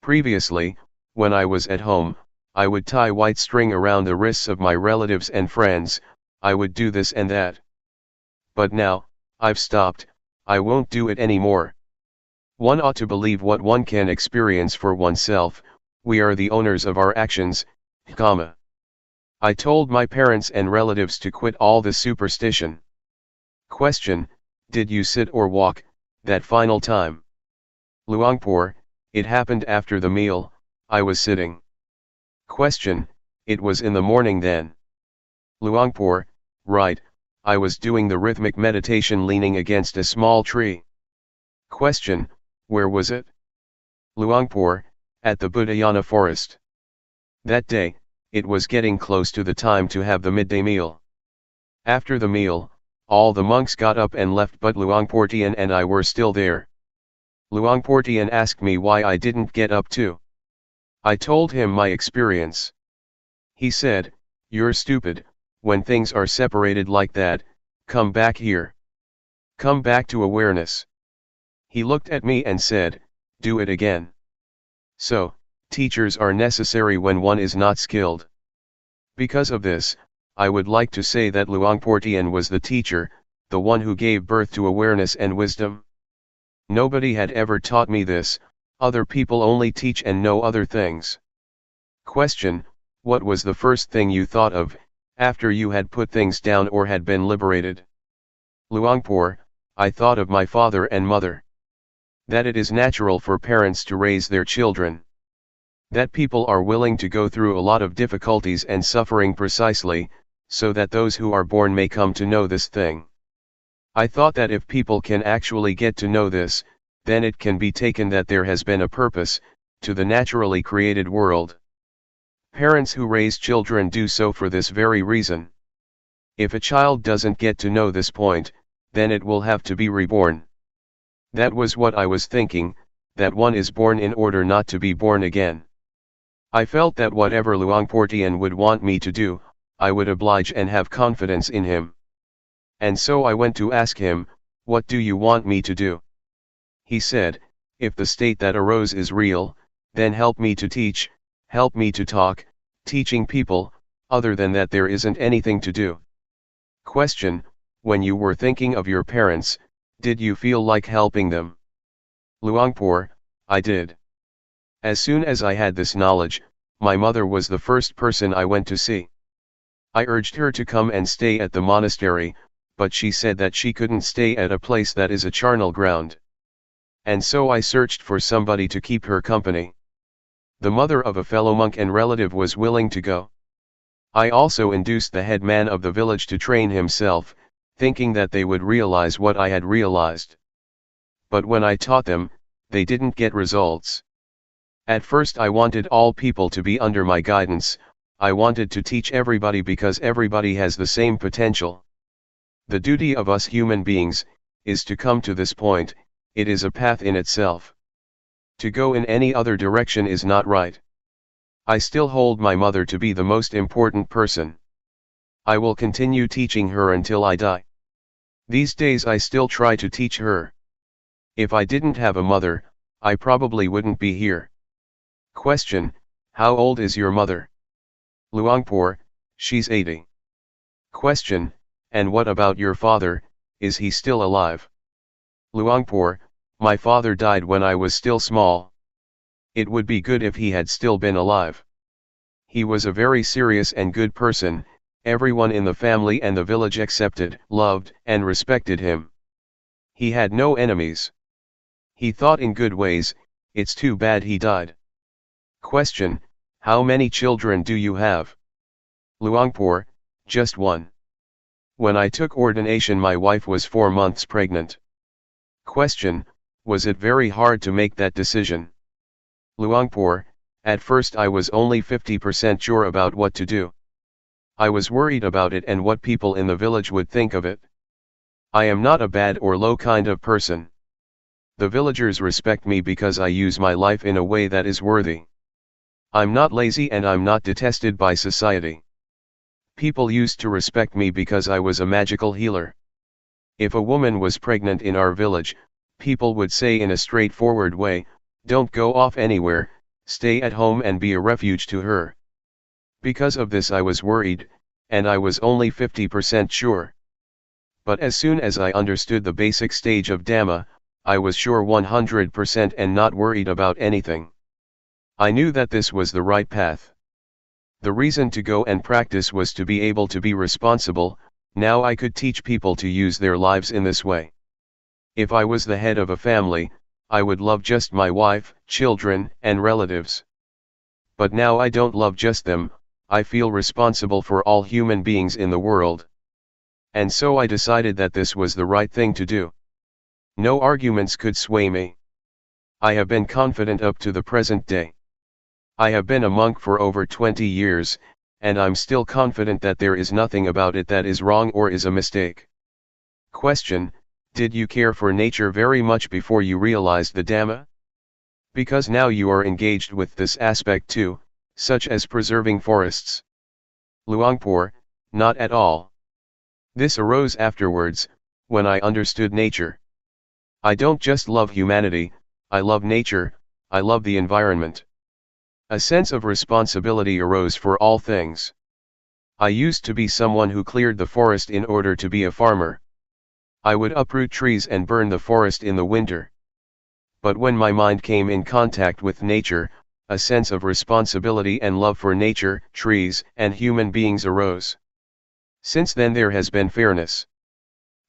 Previously, when I was at home, I would tie white string around the wrists of my relatives and friends, I would do this and that. But now, I've stopped, I won't do it anymore. One ought to believe what one can experience for oneself, we are the owners of our actions, karma. I told my parents and relatives to quit all the superstition. Question, did you sit or walk, that final time? Luangpor, it happened after the meal, I was sitting. Question, it was in the morning then? Luangpor, right, I was doing the rhythmic meditation leaning against a small tree. Question, where was it? Luangpor, at the Budayana forest. That day, it was getting close to the time to have the midday meal. After the meal, all the monks got up and left but Luangpor Teean and I were still there. Luangpor Teean asked me why I didn't get up too. I told him my experience. He said, you're stupid, when things are separated like that, come back here. Come back to awareness. He looked at me and said, do it again. So, teachers are necessary when one is not skilled. Because of this, I would like to say that Luangpor Teean was the teacher, the one who gave birth to awareness and wisdom. Nobody had ever taught me this, other people only teach and know other things. Question, what was the first thing you thought of, after you had put things down or had been liberated? Luangpor, I thought of my father and mother. That it is natural for parents to raise their children. That people are willing to go through a lot of difficulties and suffering precisely, so that those who are born may come to know this thing. I thought that if people can actually get to know this, then it can be taken that there has been a purpose, to the naturally created world. Parents who raise children do so for this very reason. If a child doesn't get to know this point, then it will have to be reborn. That was what I was thinking, that one is born in order not to be born again. I felt that whatever Luangpor Teean would want me to do, I would oblige and have confidence in him. And so I went to ask him, what do you want me to do? He said, if the state that arose is real, then help me to teach, help me to talk, teaching people, other than that there isn't anything to do. Question, when you were thinking of your parents, did you feel like helping them? Luangpor, I did. As soon as I had this knowledge, my mother was the first person I went to see. I urged her to come and stay at the monastery, but she said that she couldn't stay at a place that is a charnel ground. and so I searched for somebody to keep her company. The mother of a fellow monk and relative was willing to go. I also induced the headman of the village to train himself, thinking that they would realize what I had realized. But when I taught them, they didn't get results. At first I wanted all people to be under my guidance. I wanted to teach everybody because everybody has the same potential. The duty of us human beings is to come to this point. It is a path in itself. To go in any other direction is not right. I still hold my mother to be the most important person. I will continue teaching her until I die. These days I still try to teach her. If I didn't have a mother, I probably wouldn't be here. Question: how old is your mother? Luangpor: she's 80. Question: and what about your father, is he still alive? Luangpor: my father died when I was still small. It would be good if he had still been alive. He was a very serious and good person. Everyone in the family and the village accepted, loved, and respected him. He had no enemies. He thought in good ways. It's too bad he died. Question: how many children do you have? Luangpor: just one. When I took ordination my wife was 4 months pregnant. Question: was it very hard to make that decision? Luangpor: at first I was only 50% sure about what to do. I was worried about it and what people in the village would think of it. I am not a bad or low kind of person. The villagers respect me because I use my life in a way that is worthy. I'm not lazy and I'm not detested by society. People used to respect me because I was a magical healer. If a woman was pregnant in our village, people would say in a straightforward way, don't go off anywhere, stay at home and be a refuge to her. Because of this I was worried, and I was only 50% sure. But as soon as I understood the basic stage of Dhamma, I was sure 100% and not worried about anything. I knew that this was the right path. The reason to go and practice was to be able to be responsible. Now I could teach people to use their lives in this way. If I was the head of a family, I would love just my wife, children, and relatives. But now I don't love just them, I feel responsible for all human beings in the world. And so I decided that this was the right thing to do. No arguments could sway me. I have been confident up to the present day. I have been a monk for over 20 years, and I'm still confident that there is nothing about it that is wrong or is a mistake. Question: did you care for nature very much before you realized the Dhamma? Because now you are engaged with this aspect too, such as preserving forests. Luangpor: not at all. This arose afterwards, when I understood nature. I don't just love humanity, I love nature, I love the environment. A sense of responsibility arose for all things. I used to be someone who cleared the forest in order to be a farmer. I would uproot trees and burn the forest in the winter. But when my mind came in contact with nature, a sense of responsibility and love for nature, trees, and human beings arose. Since then there has been fairness.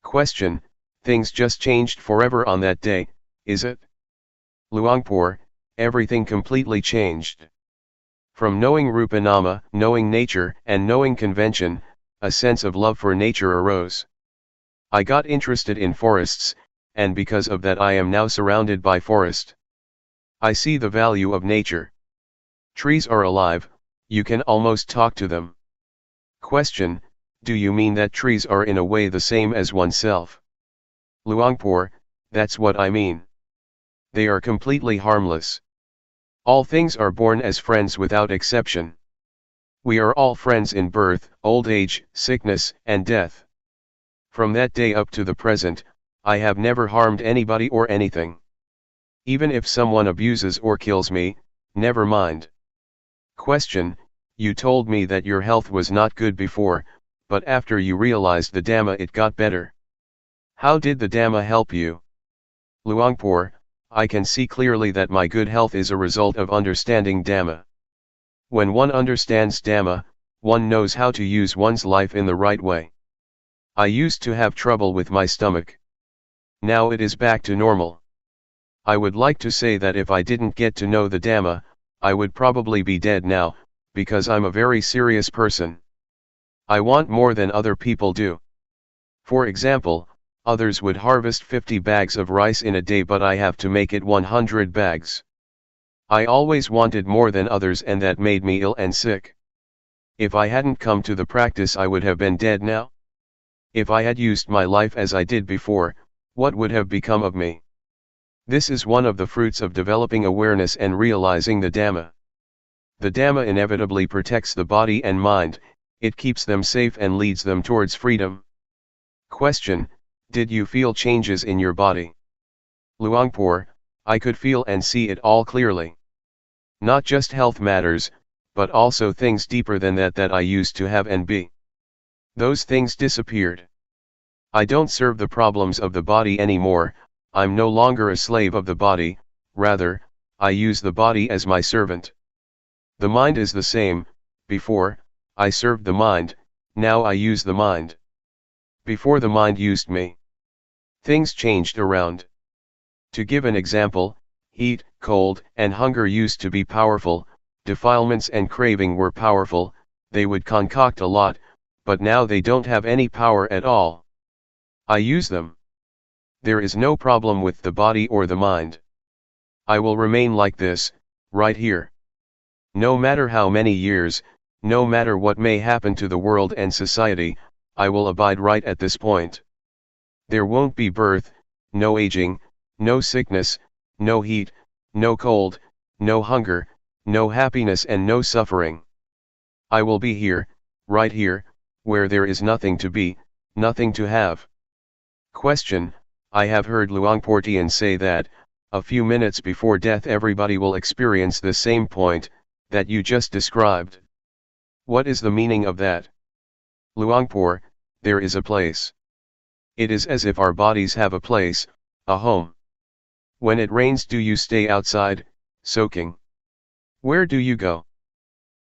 Question: things just changed forever on that day, is it? Luangpor: everything completely changed. From knowing Rupanama, knowing nature, and knowing convention, a sense of love for nature arose. I got interested in forests, and because of that I am now surrounded by forest. I see the value of nature. Trees are alive, you can almost talk to them. Question: do you mean that trees are in a way the same as oneself? Luangpor: that's what I mean. They are completely harmless. All things are born as friends without exception. We are all friends in birth, old age, sickness, and death. From that day up to the present, I have never harmed anybody or anything. Even if someone abuses or kills me, never mind. Question: you told me that your health was not good before, but after you realized the Dhamma it got better. How did the Dhamma help you? Luangpor: I can see clearly that my good health is a result of understanding Dhamma. When one understands Dhamma, one knows how to use one's life in the right way. I used to have trouble with my stomach. Now it is back to normal. I would like to say that if I didn't get to know the Dhamma, I would probably be dead now, because I'm a very serious person. I want more than other people do. For example, others would harvest 50 bags of rice in a day, but I have to make it 100 bags. I always wanted more than others, and that made me ill and sick. If I hadn't come to the practice, I would have been dead now. If I had used my life as I did before, what would have become of me? This is one of the fruits of developing awareness and realizing the Dhamma. The Dhamma inevitably protects the body and mind, it keeps them safe and leads them towards freedom. Question: did you feel changes in your body? Luangpor: I could feel and see it all clearly. Not just health matters, but also things deeper than that I used to have and be. Those things disappeared. I don't serve the problems of the body anymore, I'm no longer a slave of the body, rather, I use the body as my servant. The mind is the same. Before, I served the mind, now I use the mind. Before the mind used me. Things changed around. To give an example, heat, cold, and hunger used to be powerful, defilements and craving were powerful, they would concoct a lot, but now they don't have any power at all. I use them. There is no problem with the body or the mind. I will remain like this, right here. No matter how many years, no matter what may happen to the world and society, I will abide right at this point. There won't be birth, no aging, no sickness, no heat, no cold, no hunger, no happiness and no suffering. I will be here, right here, where there is nothing to be, nothing to have. Question: I have heard Luangpor Teean say that, a few minutes before death everybody will experience the same point, that you just described. What is the meaning of that? Luangpor: there is a place. It is as if our bodies have a place, a home. When it rains, do you stay outside, soaking? Where do you go?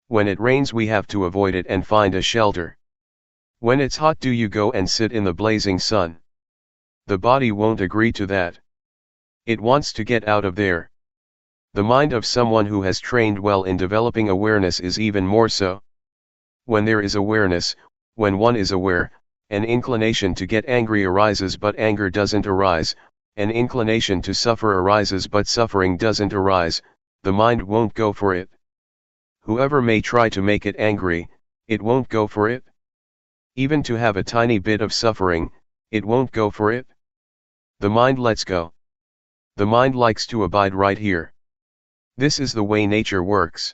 When it rains we have to avoid it and find a shelter. When it's hot, do you go and sit in the blazing sun? The body won't agree to that. It wants to get out of there. The mind of someone who has trained well in developing awareness is even more so. When there is awareness, when one is aware, an inclination to get angry arises but anger doesn't arise, an inclination to suffer arises but suffering doesn't arise, the mind won't go for it. Whoever may try to make it angry, it won't go for it. Even to have a tiny bit of suffering, it won't go for it. The mind lets go. The mind likes to abide right here. This is the way nature works.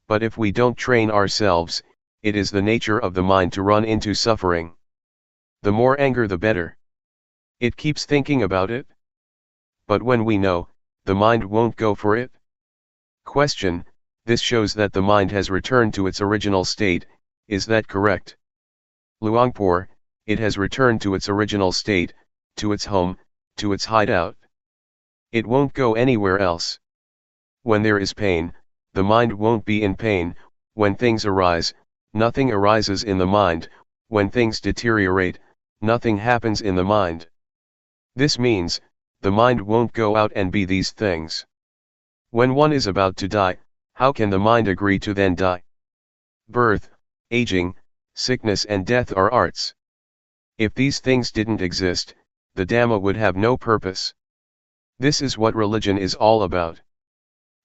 But if we don't train ourselves, it is the nature of the mind to run into suffering. The more anger the better. It keeps thinking about it. But when we know, the mind won't go for it. Question: this shows that the mind has returned to its original state, is that correct? Luangpor: it has returned to its original state, to its home, to its hideout. It won't go anywhere else. When there is pain, the mind won't be in pain. When things arise, nothing arises in the mind. When things deteriorate, nothing happens in the mind. This means, the mind won't go out and be these things. When one is about to die, how can the mind agree to then die? Birth, aging, sickness and death are arts. If these things didn't exist, the Dhamma would have no purpose. This is what religion is all about.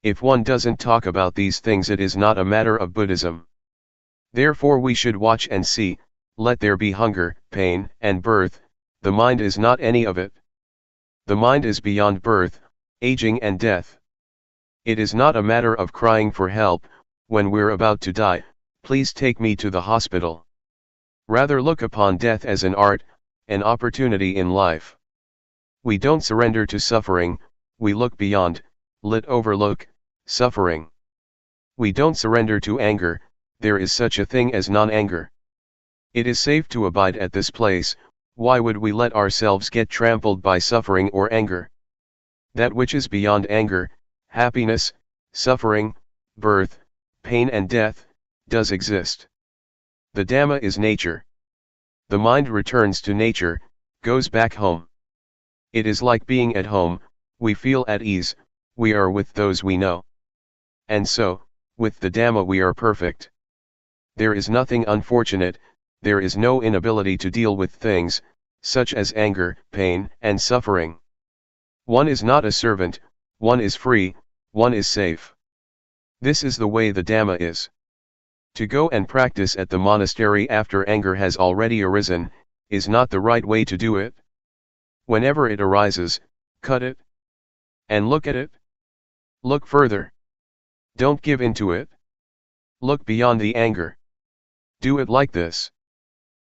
If one doesn't talk about these things, it is not a matter of Buddhism. Therefore we should watch and see, let there be hunger, pain, and birth, the mind is not any of it. The mind is beyond birth, aging and death. It is not a matter of crying for help, when we're about to die, please take me to the hospital. Rather look upon death as an art, an opportunity in life. We don't surrender to suffering, we look beyond, overlook, suffering. We don't surrender to anger, there is such a thing as non-anger. It is safe to abide at this place, why would we let ourselves get trampled by suffering or anger? That which is beyond anger, happiness, suffering, birth, pain and death, does exist. The Dhamma is nature. The mind returns to nature, goes back home. It is like being at home, we feel at ease, we are with those we know. And so, with the Dhamma we are perfect. There is nothing unfortunate, there is no inability to deal with things, such as anger, pain, and suffering. One is not a servant, one is free, one is safe. This is the way the Dhamma is. To go and practice at the monastery after anger has already arisen, is not the right way to do it. Whenever it arises, cut it. And look at it. Look further. Don't give in to it. Look beyond the anger. Do it like this.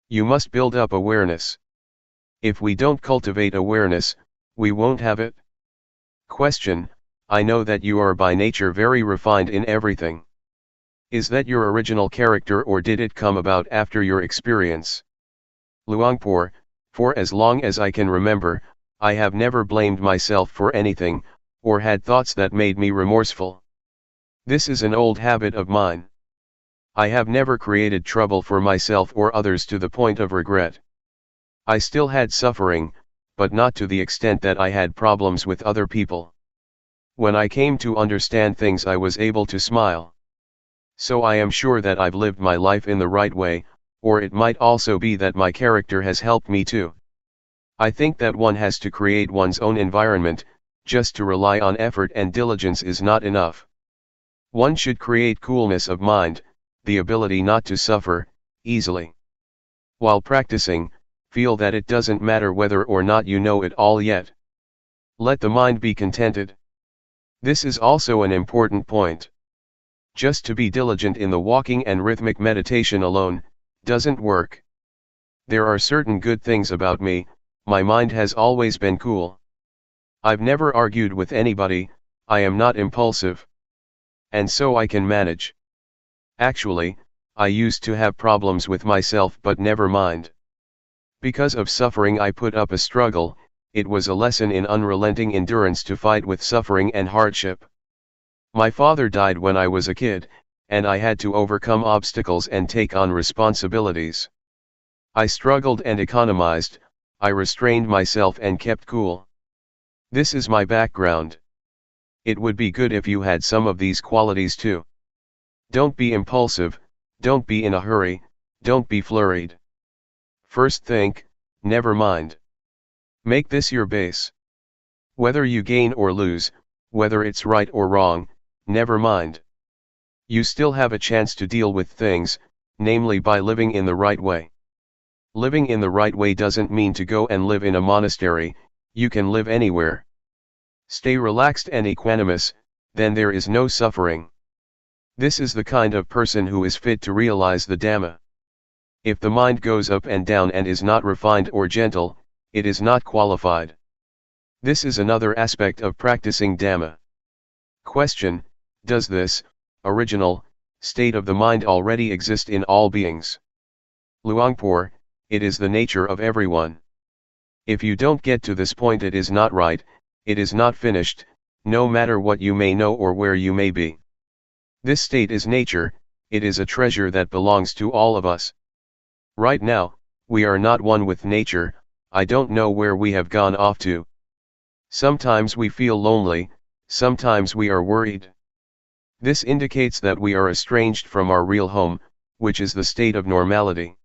You must build up awareness. If we don't cultivate awareness, we won't have it. Question: I know that you are by nature very refined in everything. Is that your original character or did it come about after your experience? Luangpor: for as long as I can remember, I have never blamed myself for anything, or had thoughts that made me remorseful. This is an old habit of mine. I have never created trouble for myself or others to the point of regret. I still had suffering, but not to the extent that I had problems with other people. When I came to understand things, I was able to smile. So I am sure that I've lived my life in the right way, or it might also be that my character has helped me too. I think that one has to create one's own environment, just to rely on effort and diligence is not enough. One should create coolness of mind, the ability not to suffer easily. While practicing, feel that it doesn't matter whether or not you know it all yet. Let the mind be contented. This is also an important point. Just to be diligent in the walking and rhythmic meditation alone, doesn't work. There are certain good things about me, my mind has always been cool. I've never argued with anybody, I am not impulsive. And so I can manage. Actually, I used to have problems with myself, but never mind. Because of suffering I put up a struggle, it was a lesson in unrelenting endurance to fight with suffering and hardship. My father died when I was a kid, and I had to overcome obstacles and take on responsibilities. I struggled and economized, I restrained myself and kept cool. This is my background. It would be good if you had some of these qualities too. Don't be impulsive, don't be in a hurry, don't be flurried. First think, never mind. Make this your base. Whether you gain or lose, whether it's right or wrong, never mind. You still have a chance to deal with things, namely by living in the right way. Living in the right way doesn't mean to go and live in a monastery, you can live anywhere. Stay relaxed and equanimous, then there is no suffering. This is the kind of person who is fit to realize the Dhamma. If the mind goes up and down and is not refined or gentle, it is not qualified. This is another aspect of practicing Dhamma. Question: does this, original, state of the mind already exist in all beings? Luangpor: it is the nature of everyone. If you don't get to this point, it is not right, it is not finished, no matter what you may know or where you may be. This state is nature, it is a treasure that belongs to all of us. Right now, we are not one with nature, I don't know where we have gone off to. Sometimes we feel lonely, sometimes we are worried. This indicates that we are estranged from our real home, which is the state of normality.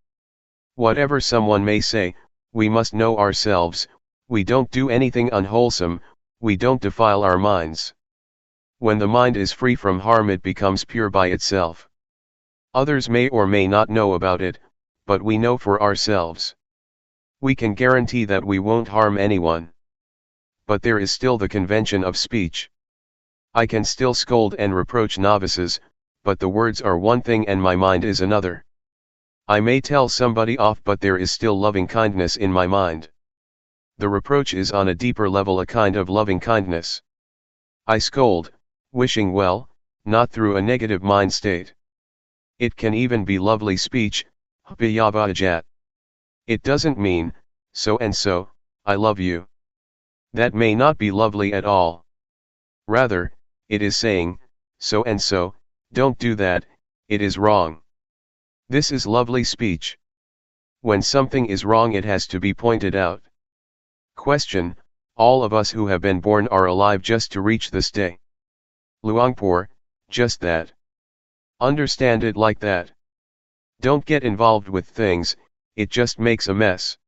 Whatever someone may say, we must know ourselves, we don't do anything unwholesome, we don't defile our minds. When the mind is free from harm, it becomes pure by itself. Others may or may not know about it, but we know for ourselves. We can guarantee that we won't harm anyone. But there is still the convention of speech. I can still scold and reproach novices, but the words are one thing and my mind is another. I may tell somebody off, but there is still loving kindness in my mind. The reproach is on a deeper level, a kind of loving kindness. I scold, wishing well, not through a negative mind state. It can even be lovely speech, it doesn't mean, so and so, I love you. That may not be lovely at all. Rather, it is saying, so and so, don't do that, it is wrong. This is lovely speech. When something is wrong, it has to be pointed out. Question: All of us who have been born are alive just to reach this day. Luangpor, just that. Understand it like that. Don't get involved with things, it just makes a mess.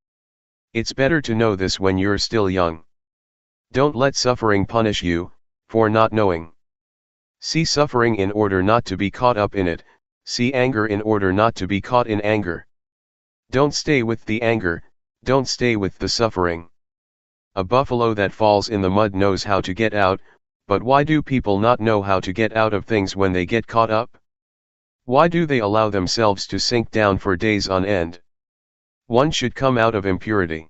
It's better to know this when you're still young. Don't let suffering punish you, for not knowing. See suffering in order not to be caught up in it, see anger in order not to be caught in anger. Don't stay with the anger, don't stay with the suffering. A buffalo that falls in the mud knows how to get out, but why do people not know how to get out of things when they get caught up? Why do they allow themselves to sink down for days on end? One should come out of impurity.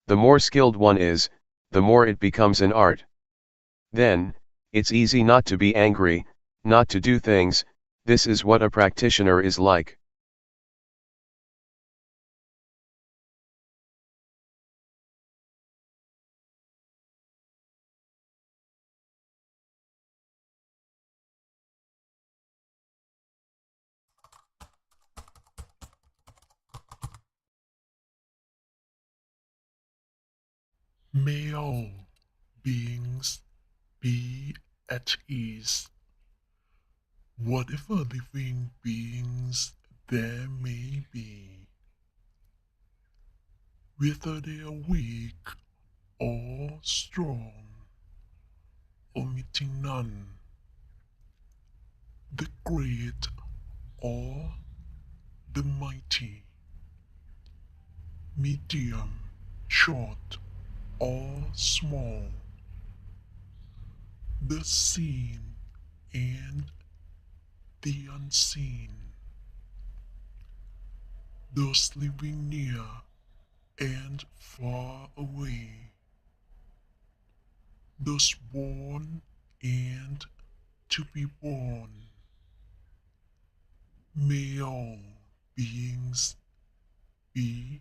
The more skilled one is, the more it becomes an art. Then, it's easy not to be angry, not to do things. This is what a practitioner is like. May all beings be at ease. Whatever living beings there may be, whether they are weak or strong, omitting none, the great or the mighty, medium, short or small, the seen and the unseen, those living near and far away, those born and to be born. May all beings be